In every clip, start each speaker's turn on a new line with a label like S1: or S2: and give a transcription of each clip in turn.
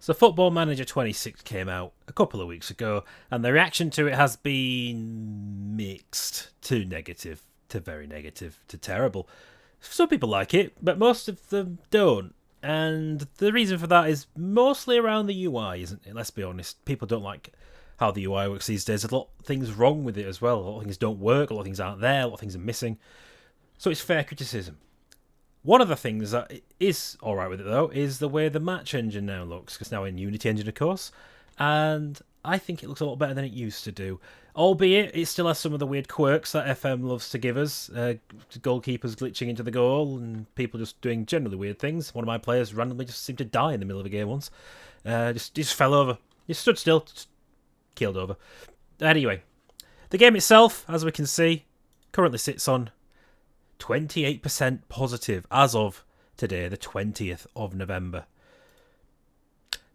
S1: So Football Manager 26 came out a couple of weeks ago, and the reaction to it has been mixed to negative, to very negative, to terrible. Some people like it, but most of them don't. And the reason for that is mostly around the UI, isn't it? Let's be honest. People don't like how the UI works these days. There's a lot of things wrong with it as well. A lot of things don't work, a lot of things aren't there, a lot of things are missing. So it's fair criticism. One of the things that is alright with it, though, is the way the match engine now looks, because it's now in Unity Engine, of course, and I think it looks a lot better than it used to do. Albeit, it still has some of the weird quirks that FM loves to give us. Goalkeepers glitching into the goal, and people just doing generally weird things. One of my players randomly just seemed to die in the middle of a game once. Just fell over. He stood still, just keeled over. Anyway, the game itself, as we can see, currently sits on 28% positive as of today, the 20th of November.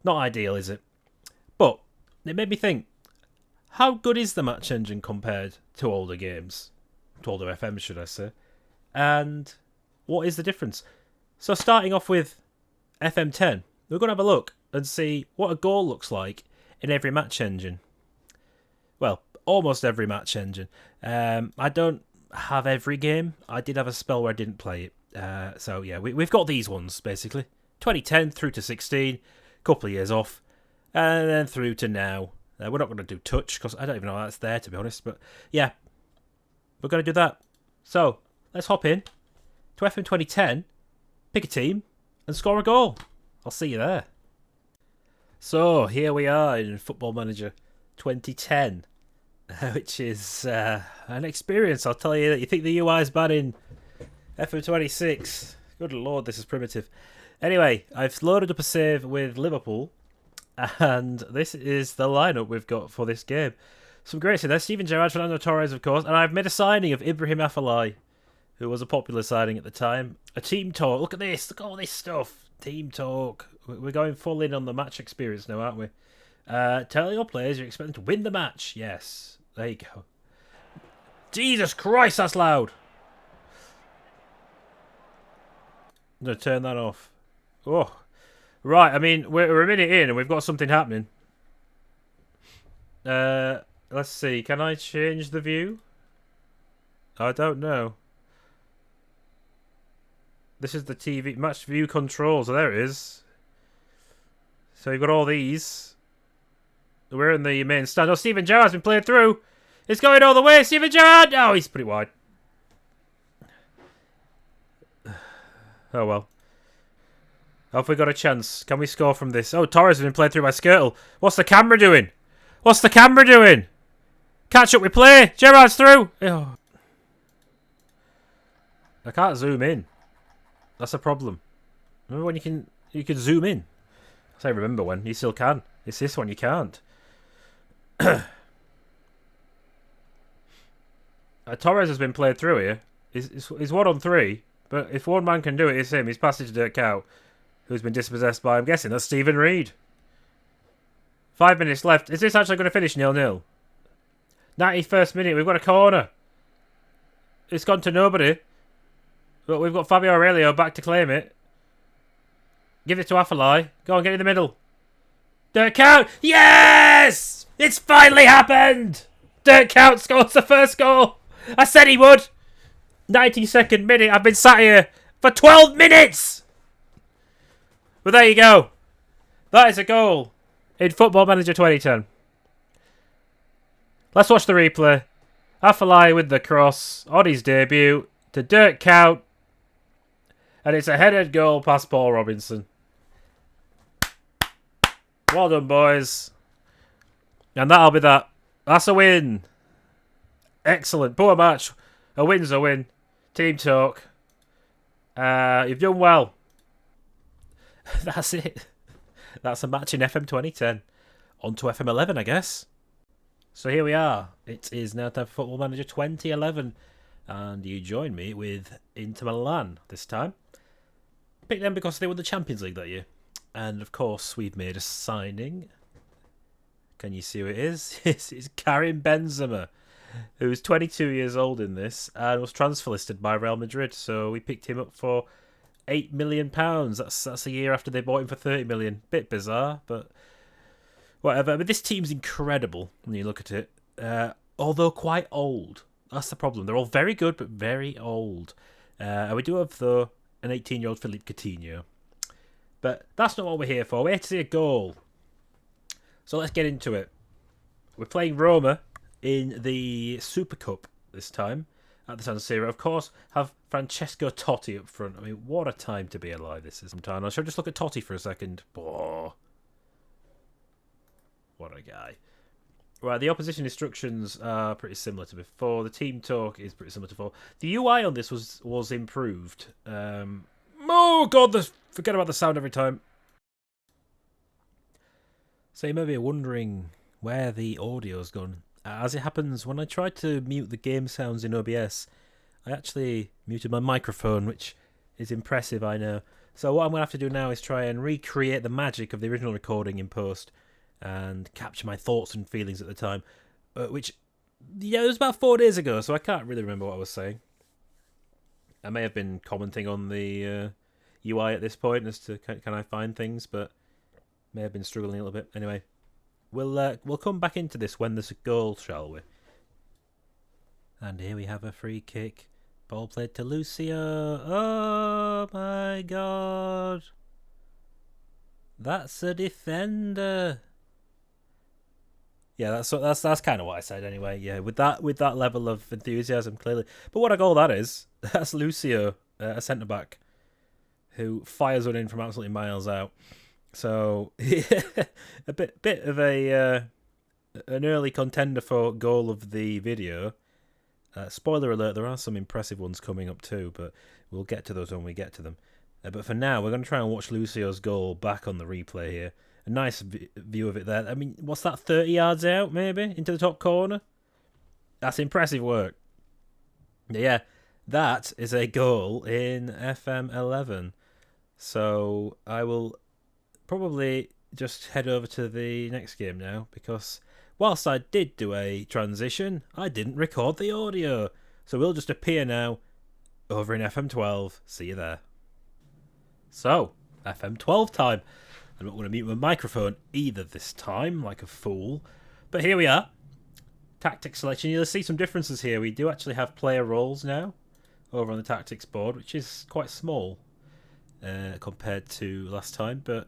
S1: Not ideal, is it? But it made me think, how good is the match engine compared to older games? To older FMs, should I say? And what is the difference? So starting off with FM10, we're going to have a look and see what a goal looks like in every match engine. Well, almost every match engine. I don't have every game. I did have a spell where I didn't play it. So yeah, we've got these ones basically. 2010 through to 16, couple of years off, and then through to now. We're not going to do touch because I don't even know how that's there, to be honest. But yeah, we're going to do that. So let's hop in to FM 2010, pick a team, and score a goal. I'll see you there. So here we are in Football Manager 2010. Which is an experience, I'll tell you. That you think the UI is bad in FM26. Good lord, this is primitive. Anyway, I've loaded up a save with Liverpool, and this is the lineup we've got for this game. Some great stuff there. Steven Gerrard, Fernando Torres, of course, and I've made a signing of Ibrahim Afellay, who was a popular signing at the time. A team talk. Look at this. Look at all this stuff. Team talk. We're going full in on the match experience now, aren't we? Tell your players you're expecting to win the match. Yes. There you go. Jesus Christ, that's loud. I'm going to turn that off. Oh. Right, I mean, we're a minute in and we've got something happening. Let's see. Can I change the view? I don't know. This is the TV match view controls. So there it is. So you've got all these. We're in the main stand. Oh, Steven Gerrard's been played through. It's going all the way. Steven Gerrard. Oh, he's pretty wide. Oh, well. Have we got a chance? Can we score from this? Oh, Torres has been played through by Skirtle. What's the camera doing? What's the camera doing? Catch up with play. Gerrard's through. Oh. I can't zoom in. That's a problem. Remember when you can zoom in? I say remember when. You still can. It's this one you can't. Torres has been played through here. He's 1-on-3, but if one man can do it, it's him. He's passed it to Dirk Kuyt, who's been dispossessed by, I'm guessing, that's Stephen Reid. 5 minutes left. Is this actually going to finish 0-0? 91st minute, we've got a corner. It's gone to nobody. But we've got Fabio Aurelio back to claim it. Give it to Afellay. Go on, get in the middle. Dirk Kuyt. Yes! It's finally happened! Dirk Kuyt scores the first goal. I said he would. 92nd minute. I've been sat here for 12 minutes. But there you go. That is a goal in Football Manager 2010. Let's watch the replay. Afellay with the cross on his debut to Dirk Kuyt. And it's a headed goal past Paul Robinson. Well done, boys. And that'll be that. That's a win. Excellent. Poor match. A win's a win. Team talk. You've done well. That's it. That's a match in FM 2010. On to FM 11, I guess. So here we are. It is now time for Football Manager 2011. And you join me with Inter Milan this time. Picked them because they won the Champions League that year. And of course, we've made a signing. Can you see who it is? It's Karim Benzema, who's 22 years old in this and was transfer listed by Real Madrid. So we picked him up for £8 million. That's a year after they bought him for 30 million. Bit bizarre, but whatever. But this team's incredible when you look at it. Although quite old. That's the problem. They're all very good, but very old. And we do have, though, an 18-year-old Philippe Coutinho. But that's not what we're here for. We're here to see a goal. So let's get into it. We're playing Roma in the Super Cup this time at the San Siro. Of course, have Francesco Totti up front. I mean, what a time to be alive this is. Sometimes I should just look at Totti for a second. Oh, what a guy. Right, the opposition instructions are pretty similar to before. The team talk is pretty similar to before. The UI on this was improved. Oh, God, forget about the sound every time. So you may be wondering where the audio's gone. As it happens, when I tried to mute the game sounds in OBS, I actually muted my microphone, which is impressive, I know. So what I'm going to have to do now is try and recreate the magic of the original recording in post and capture my thoughts and feelings at the time, which, yeah, it was about 4 days ago, so I can't really remember what I was saying. I may have been commenting on the UI at this point as to can I find things, but may have been struggling a little bit. Anyway, we'll come back into this when there's a goal, shall we? And here we have a free kick. Ball played to Lucio. Oh my God. That's a defender. Yeah, that's kind of what I said anyway. Yeah, with that level of enthusiasm, clearly. But what a goal that is! That's Lucio, a centre back, who fires one in from absolutely miles out. So a bit of an early contender for goal of the video. Spoiler alert: there are some impressive ones coming up too, but we'll get to those when we get to them. But for now, we're going to try and watch Lucio's goal back on the replay here. A nice view of it there. I mean, what's that, 30 yards out, maybe, into the top corner? That's impressive work. Yeah, that is a goal in FM11. So I will probably just head over to the next game now, because whilst I did do a transition, I didn't record the audio. So we'll just appear now over in FM12. See you there. So, FM12 time. I'm not going to mute my microphone either this time, like a fool. But here we are. Tactics selection. You'll see some differences here. We do actually have player roles now over on the tactics board, which is quite small compared to last time, but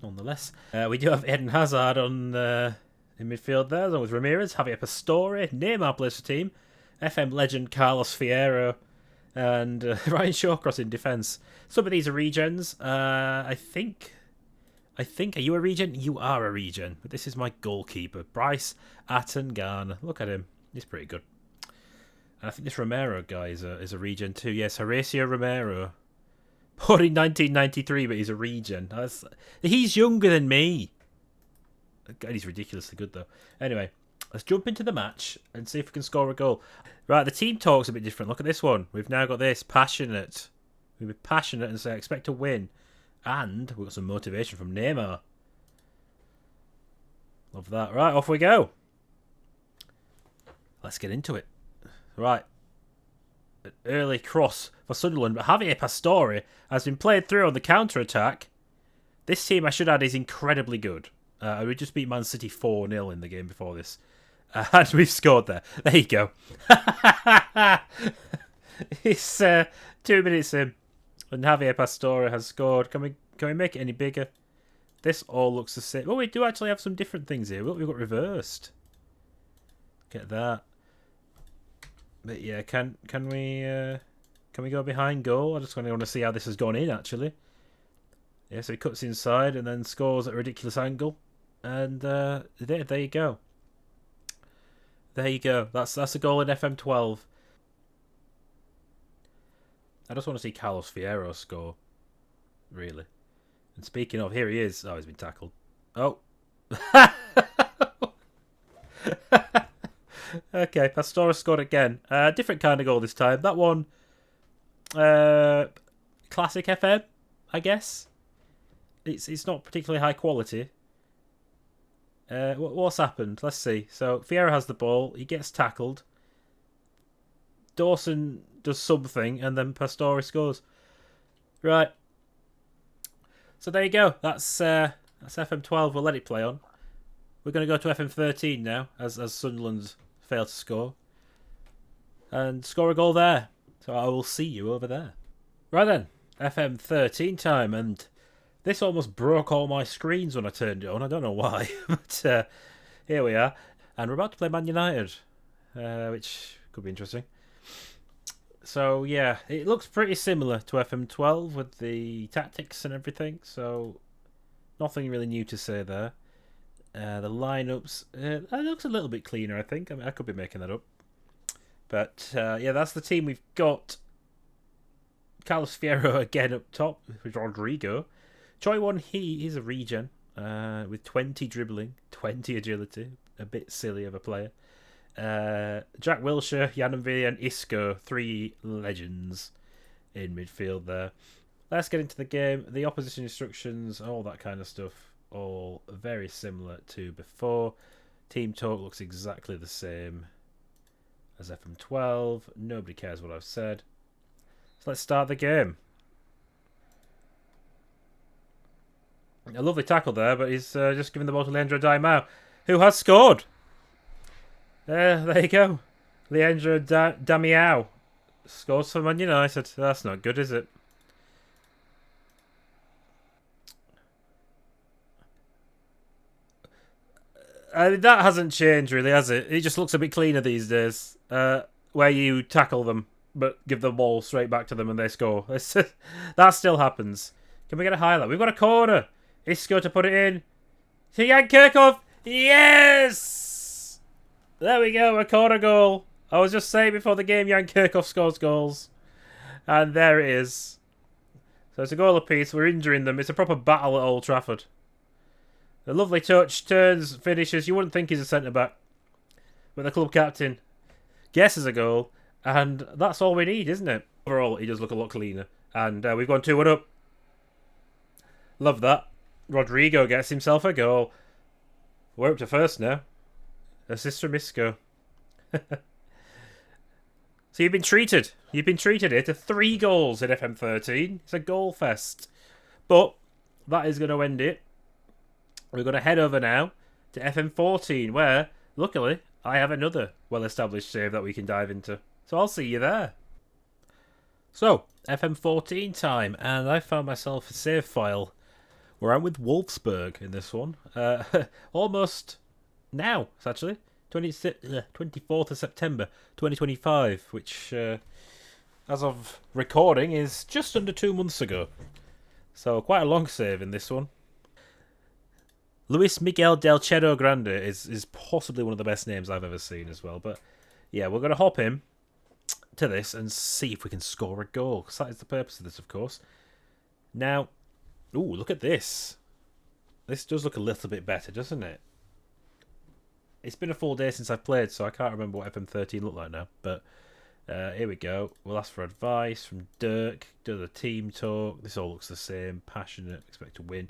S1: nonetheless. We do have Eden Hazard on in midfield there, along with Ramirez, Javier Pastore, Neymar plays for team, FM legend Carlos Fierro, and Ryan Shawcross in defence. Some of these are regens. I think. Are you a regen? You are a regen. But this is my goalkeeper, Bryce Attengana. Look at him. He's pretty good. And I think this Romero guy is a regen too. Yes, Horacio Romero. Born in 1993, but he's a regen. He's younger than me. God, he's ridiculously good, though. Anyway, let's jump into the match and see if we can score a goal. Right, the team talk's a bit different. Look at this one. We've now got this. Passionate. We'll be passionate and say, expect to win. And we've got some motivation from Neymar. Love that. Right, off we go. Let's get into it. Right. An early cross for Sunderland, but Javier Pastore has been played through on the counter-attack. This team, I should add, is incredibly good. We just beat Man City 4-0 in the game before this. And we've scored there. There you go. It's 2 minutes in, and Javier Pastore has scored. Can we make it any bigger? This all looks the same. Oh, we do actually have some different things here. Look, we've got reversed. Get that. But yeah, can we go behind goal? I just want to see how this has gone in, actually. Yeah, so he cuts inside and then scores at a ridiculous angle. And there you go. There you go. That's a goal in FM12. I just want to see Carlos Fierro score. Really. And speaking of, here he is. Oh, he's been tackled. Oh. Okay, Pastore scored again. Different kind of goal this time. That one, classic FM, I guess. It's not particularly high quality. What's happened? Let's see. So Fierro has the ball. He gets tackled. Dawson does something, and then Pastore scores. Right. So there you go. That's FM12. We'll let it play on. We're going to go to FM13 now, as Sunderland failed to score. And score a goal there. So I will see you over there. Right then, FM13 time, and this almost broke all my screens when I turned it on. I don't know why, but here we are. And we're about to play Man United, which could be interesting. So yeah, it looks pretty similar to FM12 with the tactics and everything, so nothing really new to say there. The lineups, it looks a little bit cleaner, I think. I mean, I could be making that up. But yeah, that's the team we've got. Carlos Fierro again up top with Rodrigo. Choi Won-hee, he's a regen with 20 dribbling, 20 agility. A bit silly of a player. Jack Wilshere, Yanonville and Isco, 3 legends in midfield there. Let's get into the game. The opposition instructions, all that kind of stuff, all very similar to before. Team talk looks exactly the same as FM12. Nobody cares what I've said. So let's start the game. A lovely tackle there, but he's just given the ball to Leandro Daimao, who has scored. There you go. Leandro Damiao scores for Man United. That's not good, is it? That hasn't changed, really, has it? It just looks a bit cleaner these days. Where you tackle them, but give the ball straight back to them and they score. That still happens. Can we get a highlight? We've got a corner. Isco to put it in. To Jan Kirchhoff. Yes! There we go, a corner goal. I was just saying before the game, Jan Kirchhoff scores goals. And there it is. So it's a goal apiece. We're injuring them. It's a proper battle at Old Trafford. A lovely touch, turns, finishes. You wouldn't think he's a centre-back. But the club captain guesses a goal. And that's all we need, isn't it? Overall, he does look a lot cleaner. And we've gone 2-1 up. Love that. Rodrigo gets himself a goal. We're up to first now. Assist from Isco. So you've been treated. You've been treated here to 3 goals in FM13. It's a goal fest. But that is going to end it. We're going to head over now to FM14, where, luckily, I have another well-established save that we can dive into. So I'll see you there. So, FM14 time, and I found myself a save file where I'm with Wolfsburg in this one. Almost now, actually. 24th of September 2025, which, as of recording, is just under 2 months ago. So, quite a long save in this one. Luis Miguel del Cerro Grande is possibly one of the best names I've ever seen as well. But, yeah, we're going to hop in to this and see if we can score a goal, because that is the purpose of this, of course. Now, ooh, look at this. This does look a little bit better, doesn't it? It's been a full day since I've played, so I can't remember what FM13 looked like now. But here we go. We'll ask for advice from Dirk. Do the team talk. This all looks the same. Passionate. Expect to win.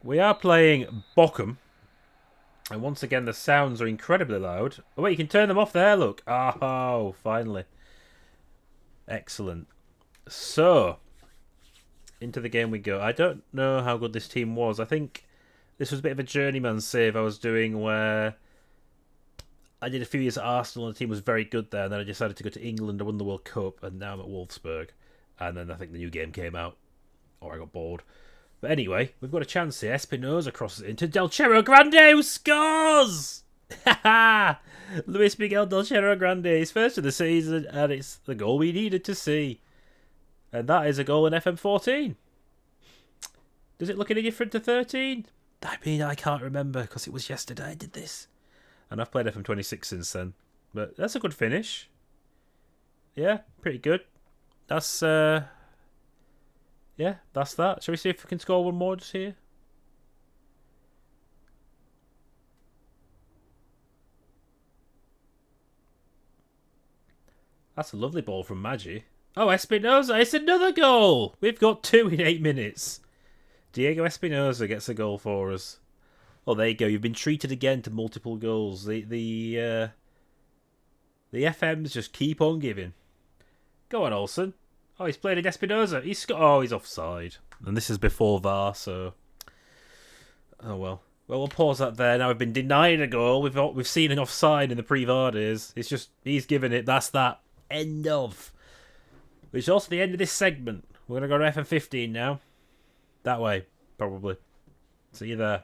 S1: We are playing Bochum. And once again, the sounds are incredibly loud. Oh, wait, you can turn them off there, look. Oh, finally. Excellent. So, into the game we go. I don't know how good this team was. I think this was a bit of a journeyman save I was doing where I did a few years at Arsenal and the team was very good there. And then I decided to go to England. I won the World Cup and now I'm at Wolfsburg. And then I think the new game came out. Or I got bored. But anyway, we've got a chance here. Espinosa crosses it into Del Cerro Grande, who scores! Luis Miguel Del Cerro Grande, his first of the season, and it's the goal we needed to see. And that is a goal in FM14. Does it look any different to 13? I mean, I can't remember, because it was yesterday I did this. And I've played FM26 since then. But that's a good finish. Yeah, pretty good. That's, yeah, that's that. Shall we see if we can score one more just here? That's a lovely ball from Maggi. Oh, Espinosa, it's another goal! We've got 2 in 8 minutes. Diego Espinosa gets a goal for us. Oh, there you go. You've been treated again to multiple goals. The FMs just keep on giving. Go on, Olsen. Oh, he's played in Espinoza. He's offside. And this is before VAR, so oh well. Well, we'll pause that there. Now we've been denied a goal. We've seen an offside in the pre-VAR days. It's just he's given it. That's that. End of. Which is also the end of this segment. We're gonna go to FM15 now. That way, probably. See you there.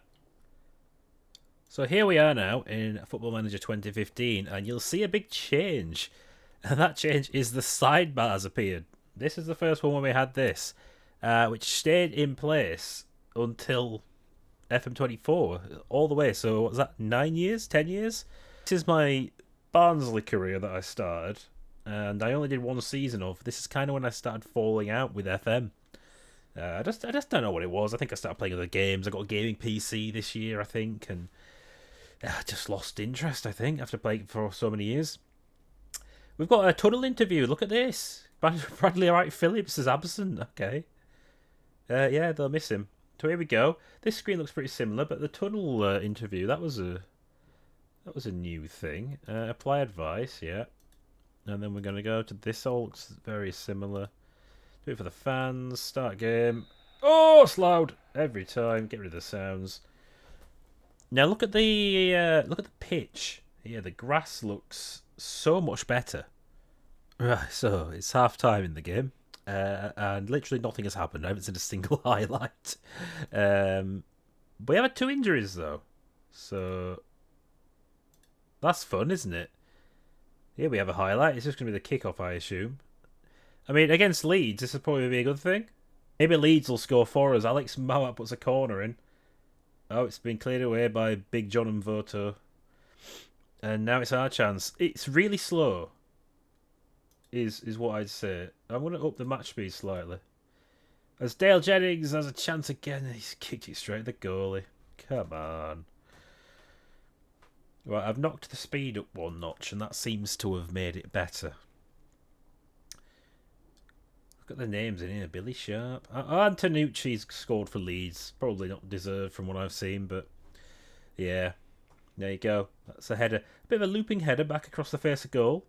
S1: So here we are now in Football Manager 2015, and you'll see a big change. And that change is the sidebars appeared. This is the first one where we had this, which stayed in place until FM24, all the way. So what was that, 9 years, 10 years? This is my Barnsley career that I started, and I only did one season of. This is kind of when I started falling out with FM. I just don't know what it was. I think I started playing other games. I got a gaming PC this year, I think, and I just lost interest, I think, after playing for so many years. We've got a tunnel interview. Look at this. Bradley Wright Phillips is absent. Okay. Yeah, they'll miss him. So here we go. This screen looks pretty similar, but the tunnel interview, that was a new thing. Apply advice, yeah. And then we're going to go to this. All looks very similar. Do it for the fans. Start game. Oh, it's loud every time. Get rid of the sounds. Now look at the pitch. Yeah, the grass looks so much better. Right, so it's half time in the game, and literally nothing has happened. I haven't seen a single highlight. We have had 2 injuries though, so that's fun, isn't it? Here we have a highlight. It's just going to be the kickoff, I assume. I mean, against Leeds, this will probably be a good thing. Maybe Leeds will score for us. Alex Mowat puts a corner in. Oh, it's been cleared away by Big John and Voto. And now it's our chance. It's really slow, is what I'd say. I'm going to up the match speed slightly. As Dale Jennings has a chance again, he's kicked it straight at the goalie. Come on. Right, I've knocked the speed up 1 notch, and that seems to have made it better. Look at the names in here. Billy Sharp. Antonucci's scored for Leeds. Probably not deserved from what I've seen, but yeah. There you go. That's a header. A bit of a looping header back across the face of goal.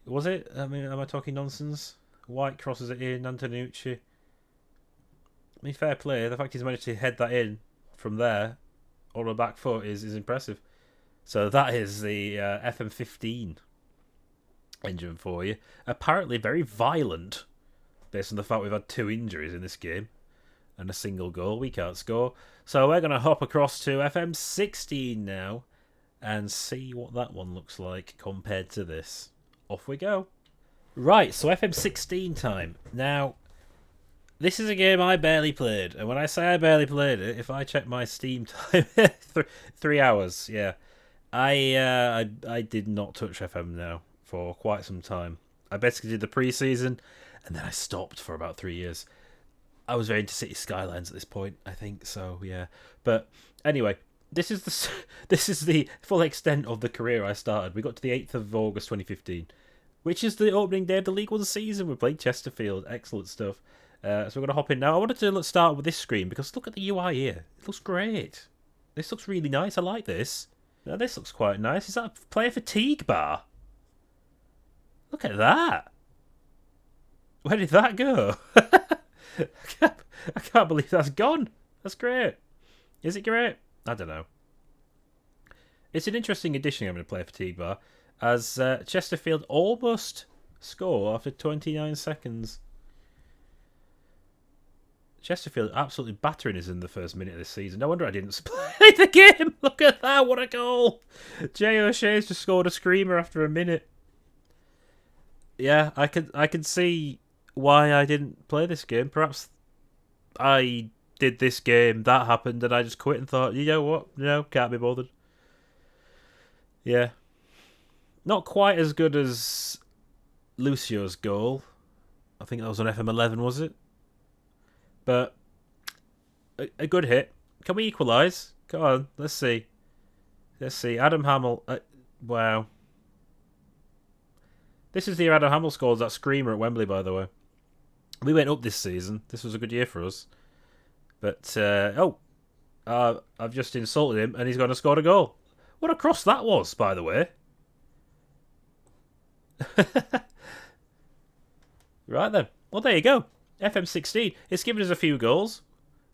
S1: Was it? I mean, am I talking nonsense? White crosses it in. Antonucci. I mean, fair play. The fact he's managed to head that in from there on a back foot is impressive. So that is the FM15 engine for you. Apparently very violent, based on the fact we've had 2 injuries in this game and a single goal. We can't score. So we're going to hop across to FM16 now and see what that one looks like compared to this. Off we go. Right, so FM16 time. Now, this is a game I barely played. And when I say I barely played it, if I check my Steam time, 3 hours, yeah. I did not touch FM now for quite some time. I basically did the pre-season, and then I stopped for about 3 years. I was very into City Skylines at this point, I think, so yeah. But anyway, this is the full extent of the career I started. We got to the 8th of August 2015, which is the opening day of the League One season. We played Chesterfield. Excellent stuff. So we're going to hop in now. I wanted to start with this screen because look at the UI here. It looks great. This looks really nice. I like this. Now this looks quite nice. Is that a player fatigue bar? Look at that. Where did that go? I can't believe that's gone. That's great. Is it great? I don't know. It's an interesting addition having a player fatigue bar, as Chesterfield almost score after 29 seconds. Chesterfield absolutely battering us in the first minute of this season. No wonder I didn't play the game. Look at that. What a goal. Jay O'Shea's just scored a screamer after a minute. Yeah, I could see why I didn't play this game. Perhaps I did this game, that happened, and I just quit and thought, you know what? No, can't be bothered. Yeah. Not quite as good as Lucio's goal. I think that was on FM11, was it? But a good hit. Can we equalise? Come on, let's see. Let's see. Adam Hamill. Wow. This is the year Adam Hamill scored that screamer at Wembley, by the way. We went up this season. This was a good year for us. But, I've just insulted him and he's going to score a goal. What a cross that was, by the way. Right then. Well, there you go. FM16. It's given us a few goals.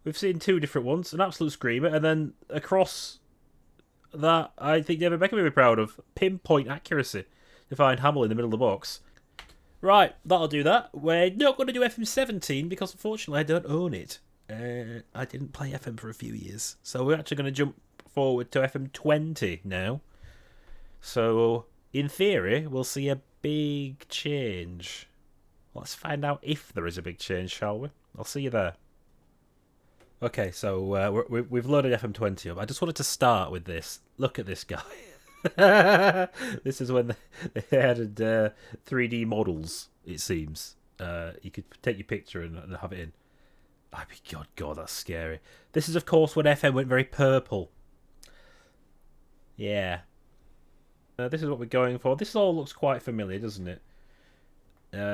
S1: We've seen two different ones. An absolute screamer. And then across that, I think David Beckham will be proud of. Pinpoint accuracy to find Hamill in the middle of the box. Right, that'll do that. We're not going to do FM17 because unfortunately I don't own it. I didn't play FM for a few years. So we're actually going to jump forward to FM20 now. So, in theory, we'll see a big change. Let's find out if there is a big change, shall we? I'll see you there. Okay, so we've loaded FM20 up. I just wanted to start with this. Look at this guy. This is when they added 3D models, it seems. You could take your picture and have it in. Oh, God, that's scary. This is, of course, when FM went very purple. Yeah. This is what we're going for. This all looks quite familiar, doesn't it?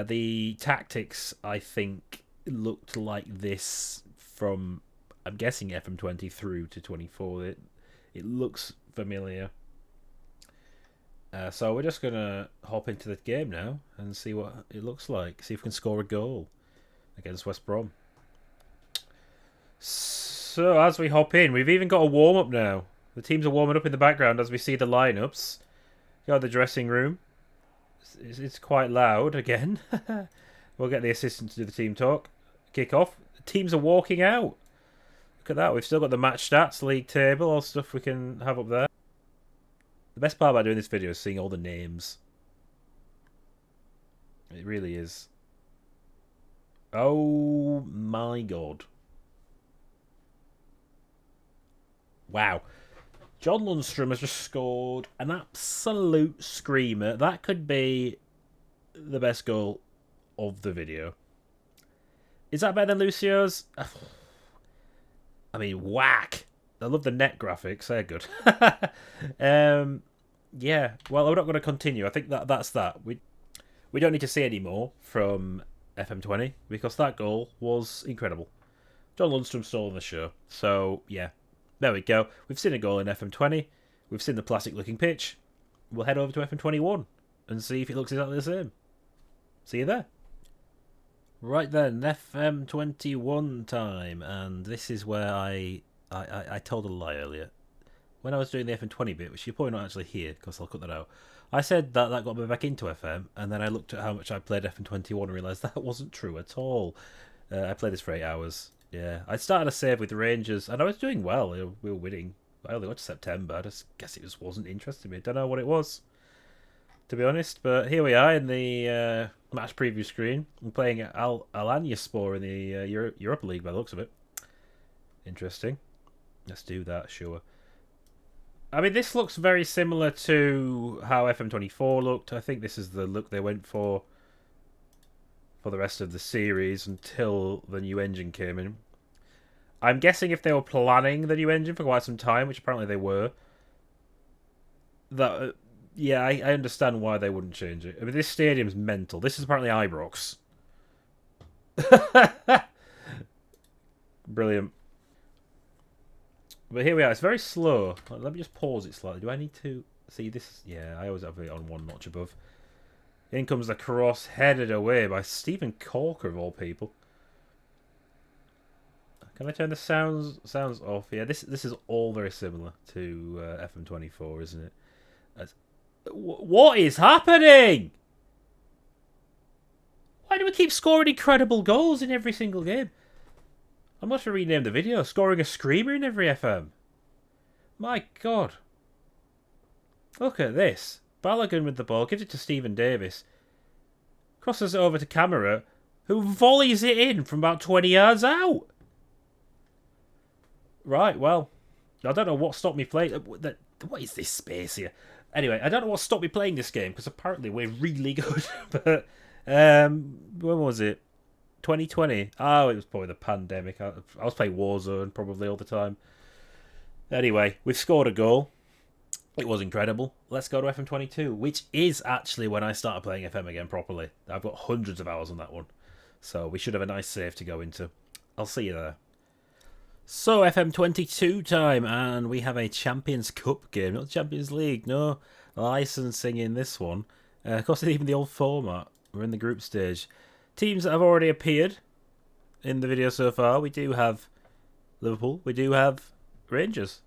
S1: The tactics, I think, looked like this from, I'm guessing, FM20 through to 24. It looks familiar. So we're just going to hop into the game now and see what it looks like. See if we can score a goal against West Brom. So as we hop in, we've even got a warm-up now. The teams are warming up in the background as we see the lineups. Go to the dressing room. It's quite loud again. We'll get the assistant to do the team talk. Kick off. The teams are walking out. Look at that. We've still got the match stats, league table, all stuff we can have up there. The best part about doing this video is seeing all the names. It really is. Oh my God. Wow. John Lundstrom has just scored an absolute screamer. That could be the best goal of the video. Is that better than Lucio's? I mean, whack. I love the net graphics. They're good. Yeah. Well, we're not going to continue. I think that's that. We don't need to see any more from FM20 because that goal was incredible. John Lundstrom stole the show. So, yeah. There we go. We've seen a goal in FM20. We've seen the plastic-looking pitch. We'll head over to FM21 and see if it looks exactly the same. See you there. Right then, FM21 time. And this is where I told a lie earlier. When I was doing the FM20 bit, which you're probably not actually here because I'll cut that out, I said that got me back into FM, and then I looked at how much I played FM21 and realised that wasn't true at all. I played this for 8 hours. Yeah, I started a save with the Rangers, and I was doing well. We were winning. I only got to September. I just guess it just wasn't interesting me. I don't know what it was, to be honest. But here we are in the match preview screen. I'm playing Alanyaspor in the Europa League by the looks of it. Interesting. Let's do that, sure. I mean, this looks very similar to how FM24 looked. I think this is the look they went for the rest of the series until the new engine came in. I'm guessing if they were planning the new engine for quite some time, which apparently they were, that yeah, I understand why they wouldn't change it. I mean, this stadium's mental. This is apparently Ibrox. Brilliant. But here we are. It's very slow. Let me just pause it slightly. Do I need to see this? Yeah, I always have it on one notch above. In comes the cross, headed away by Stephen Corker, of all people. Can I turn the sounds off? Yeah, this is all very similar to FM24, isn't it? What is happening? Why do we keep scoring incredible goals in every single game? I must have renamed the video. Scoring a screamer in every FM. My God. Look at this. Balogun with the ball, gives it to Stephen Davis. Crosses it over to Camera, who volleys it in from about 20 yards out. Right, well, I don't know what stopped me playing. What is this space here? Anyway, I don't know what stopped me playing this game, because apparently we're really good. But, when was it? 2020? Oh, it was probably the pandemic. I was playing Warzone probably all the time. Anyway, we've scored a goal. It was incredible. Let's go to FM22, which is actually when I started playing FM again properly. I've got hundreds of hours on that one. So we should have a nice save to go into. I'll see you there. So FM22 time, and we have a Champions Cup game, not Champions League, no licensing in this one. Of course, even the old format. We're in the group stage. teams that have already appeared in the video so far. We do have Liverpool. We do have Rangers.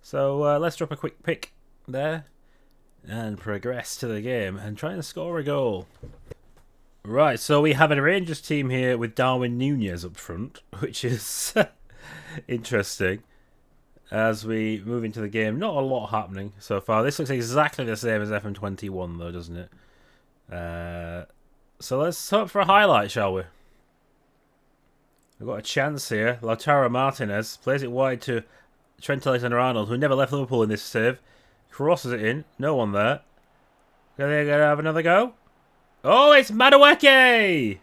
S1: So let's drop a quick pick there and progress to the game and try and score a goal. Right, so we have a Rangers team here with Darwin Núñez up front, which is interesting. As we move into the game, not a lot happening so far. This looks exactly the same as FM21 though, doesn't it? So let's hope for a highlight, shall we? We've got a chance here. Lautaro Martinez plays it wide to Trent Alexander-Arnold, who never left Liverpool in this save. Crosses it in. No one there. Are they going to have another go? Oh, it's Madueke!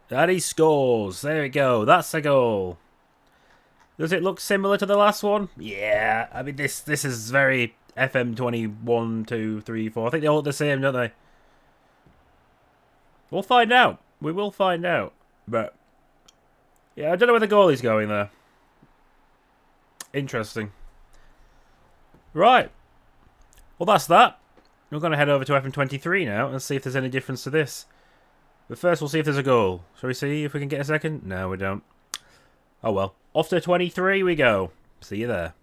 S1: And he scores. There we go. That's a goal. Does it look similar to the last one? Yeah. I mean, this is very FM21, 2, 3, 4. I think they all look the same, don't they? We'll find out. We will find out. But, yeah, I don't know where the goalie's going there. Interesting. Right. Well, that's that. We're going to head over to FM23 now and see if there's any difference to this. But first, we'll see if there's a goal. Shall we see if we can get a second? No, we don't. Oh, well. Off to 23 we go. See you there.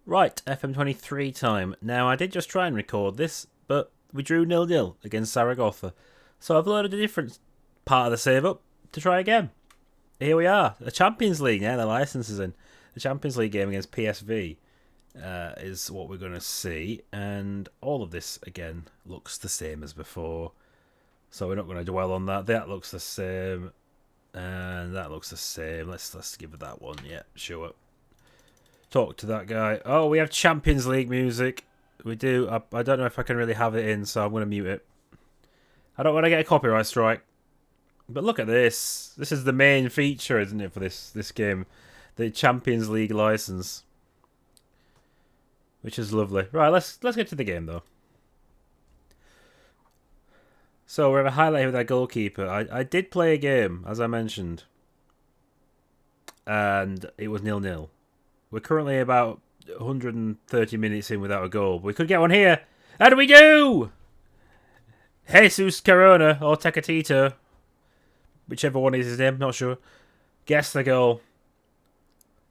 S1: Right, FM23 time. Now, I did just try and record this, but we drew 0-0 against Zaragoza. So I've loaded a different part of the save up to try again. Here we are. The Champions League, yeah, the licence is in. The Champions League game against PSV is what we're going to see. And all of this, again, looks the same as before. So we're not going to dwell on that. That looks the same. And that looks the same. Let's give it that one. Yeah, sure. Talk to that guy. Oh, we have Champions League music. We do. I don't know if I can really have it in, so I'm going to mute it. I don't want to get a copyright strike. But look at this. This is the main feature, isn't it, for this game? The Champions League license. Which is lovely. Right, let's get to the game, though. So we have a highlight with our goalkeeper. I did play a game, as I mentioned. And it was 0-0. We're currently about 130 minutes in without a goal. But we could get one here. And we do! Jesus Corona, or Tecatito. Whichever one is his name, not sure. Guess the goal.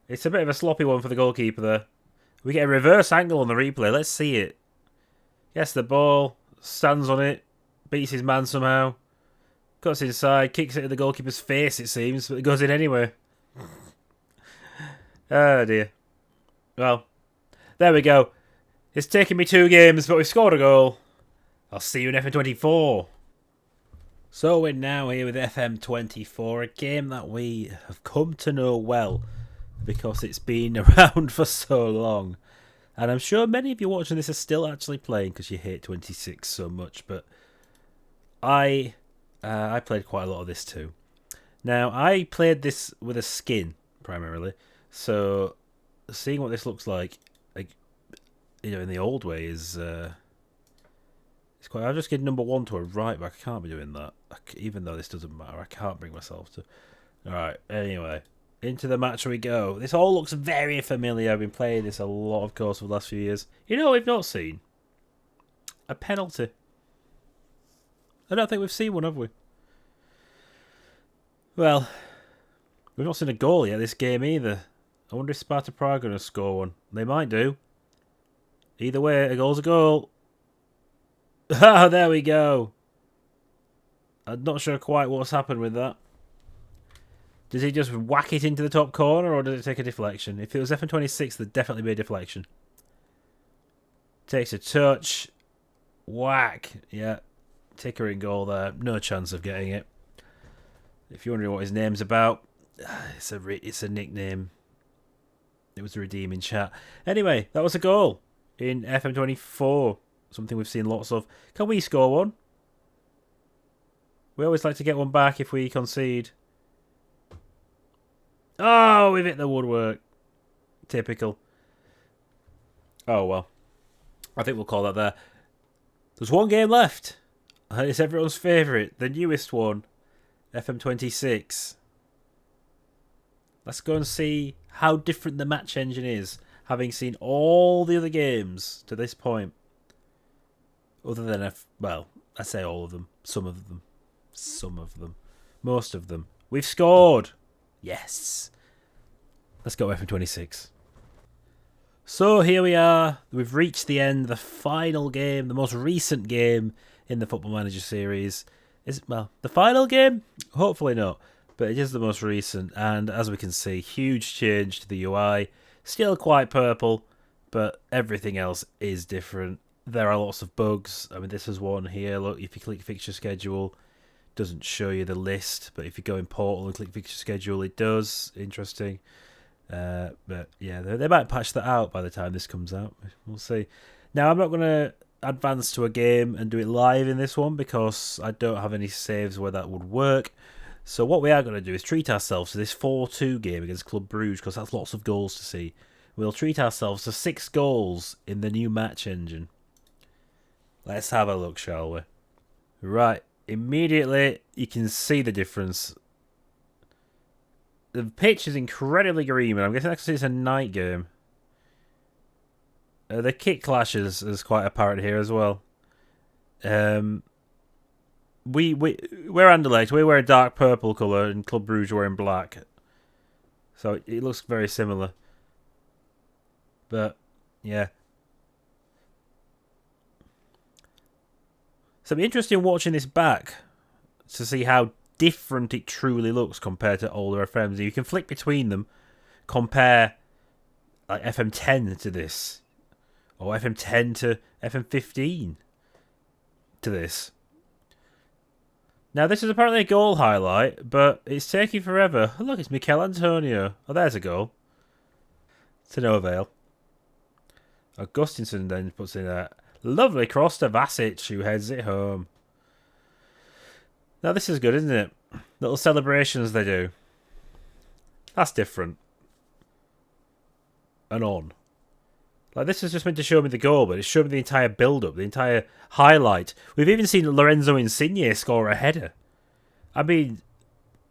S1: It's a bit of a sloppy one for the goalkeeper there. We get a reverse angle on the replay. Let's see it. Gets the ball. Stands on it. Beats his man somehow. Cuts inside. Kicks it at the goalkeeper's face, it seems. But it goes in anyway. Oh, dear. Well, there we go. It's taken me 2 games, but we've scored a goal. I'll see you in FM24. So we're now here with FM24, a game that we have come to know well because it's been around for so long. And I'm sure many of you watching this are still actually playing because you hate 26 so much, but I played quite a lot of this too. Now, I played this with a skin, primarily, so seeing what this looks like in the old way is... it's quite. I'll just get number 1 to a right back. I can't be doing that. Even though this doesn't matter, I can't bring myself to. Alright, anyway. Into the match we go. This all looks very familiar. I've been playing this a lot, of course, for the last few years. You know what we've not seen? A penalty. I don't think we've seen one, have we? Well, we've not seen a goal yet this game either. I wonder if Sparta Prague are going to score one. They might do. Either way, a goal's a goal. Oh, there we go. I'm not sure quite what's happened with that. Does he just whack it into the top corner or does it take a deflection? If it was FM26, there'd definitely be a deflection. Takes a touch. Whack. Yeah. Tickering goal there. No chance of getting it. If you're wondering what his name's about, it's a nickname. It was a redeeming chat. Anyway, that was a goal in FM24. Something we've seen lots of. Can we score one? We always like to get one back if we concede. Oh, we've hit the woodwork. Typical. Oh, well. I think we'll call that there. There's one game left. And it's everyone's favourite. The newest one. FM26. Let's go and see how different the match engine is. Having seen all the other games to this point. Other than, I say all of them. Some of them. Some of them. Most of them. We've scored! Yes! Let's go FM26. So here we are. We've reached the end. The final game. The most recent game in the Football Manager series. Well, the final game? Hopefully not. But it is the most recent. And as we can see, huge change to the UI. Still quite purple. But everything else is different. There are lots of bugs. I mean, this is one here. Look, if you click fixture schedule, it doesn't show you the list. But if you go in Portal and click fixture schedule, it does. Interesting. But yeah, they might patch that out by the time this comes out. We'll see. Now, I'm not going to advance to a game and do it live in this one because I don't have any saves where that would work. So what we are going to do is treat ourselves to this 4-2 game against Club Brugge because that's lots of goals to see. We'll treat ourselves to 6 goals in the new match engine. Let's have a look, shall we? Right, immediately you can see the difference. The pitch is incredibly green, but I'm guessing that's because it's a night game. The kit clash is quite apparent here as well. We're Anderlecht. We wear a dark purple colour, and Club Brugge are wearing black. So it looks very similar. But yeah. So it'll be interesting watching this back to see how different it truly looks compared to older FMs. You can flick between them, compare like FM10 to this, or FM10 to FM15 to this. Now this is apparently a goal highlight, but it's taking forever. Oh, look, it's Mikel Antonio. Oh, there's a goal. To no avail. Augustinson then puts in a lovely cross to Vasic, who heads it home. Now this is good, isn't it? Little celebrations they do. That's different. And on. Like, this is just meant to show me the goal, but it's showing me the entire build-up, the entire highlight. We've even seen Lorenzo Insigne score a header. I mean,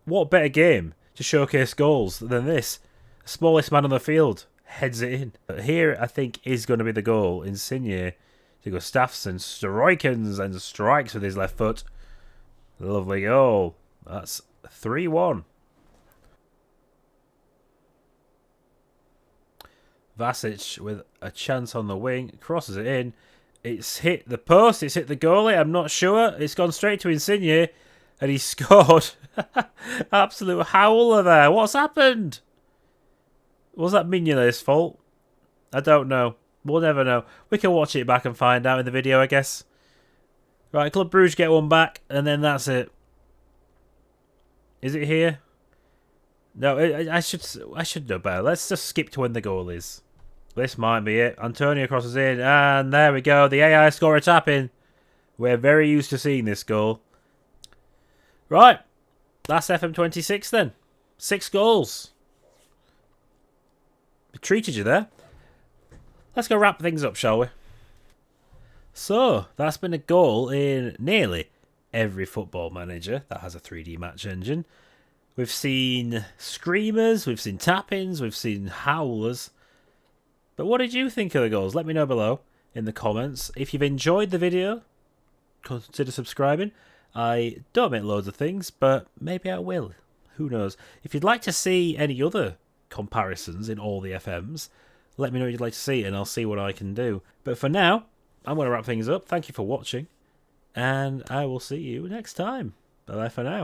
S1: what better game to showcase goals than this? Smallest man on the field heads it in. But here, I think, is going to be the goal. Insigne to Gustafsson, strikens and strikes with his left foot. Lovely goal. That's 3-1. Vasic with a chance on the wing. Crosses it in. It's hit the post. It's hit the goalie. I'm not sure. It's gone straight to Insigne. And he scored. Absolute howler there. What's happened? Was that Mignolet's fault? I don't know. We'll never know. We can watch it back and find out in the video, I guess. Right, Club Brugge get one back, and then that's it. Is it here? No, I should know better. Let's just skip to when the goal is. This might be it. Antonio crosses in, and there we go. The AI score a tap in. We're very used to seeing this goal. Right, that's FM26 then. 6 goals. We treated you there. Let's go wrap things up, shall we? So, that's been a goal in nearly every Football Manager that has a 3D match engine. We've seen screamers, we've seen tap-ins, we've seen howlers. But what did you think of the goals? Let me know below in the comments. If you've enjoyed the video, consider subscribing. I don't make loads of things, but maybe I will. Who knows? If you'd like to see any other comparisons in all the FMs, let me know what you'd like to see and I'll see what I can do. But for now, I'm going to wrap things up. Thank you for watching, and I will see you next time. Bye-bye for now.